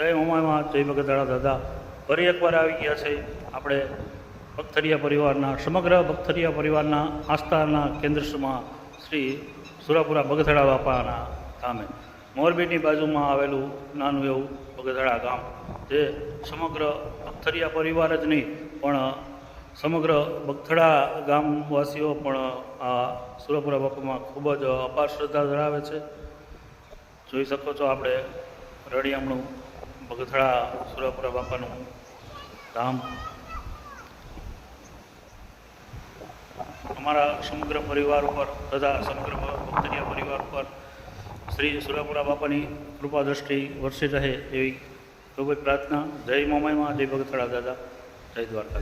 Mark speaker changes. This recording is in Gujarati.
Speaker 1: જય મોમાઈમાં જય બગદાણા દાદા. ફરી એકવાર આવી ગયા છે આપણે બગથરિયા પરિવારના, સમગ્ર બગથરિયા પરિવારના આસ્થાના કેન્દ્રમાં શ્રી સુરાપુરા બગથડા બાપાના ધામે મોરબીની બાજુમાં આવેલું નાનું એવું બગથડા ગામ, જે સમગ્ર બગથરિયા પરિવાર જ નહીં પણ સમગ્ર બગથડા ગામવાસીઓ પણ આ સુરાપુરા બાપામાં ખૂબ જ અપાર શ્રદ્ધા ધરાવે છે. જોઈ શકો છો આપણે રળિયામણું બગથડા સુરાપુરા બાપાનું ધામ. અમારા સમગ્ર પરિવાર ઉપર તથા સમગ્ર બગથરિયા પરિવાર ઉપર શ્રી સુરાપુરા બાપાની કૃપા દ્રષ્ટિ વરસી રહે એવી ખૂબ જ પ્રાર્થના. જય મોમાઈમાં જય બગથડા દાદા, જય દ્વારકા.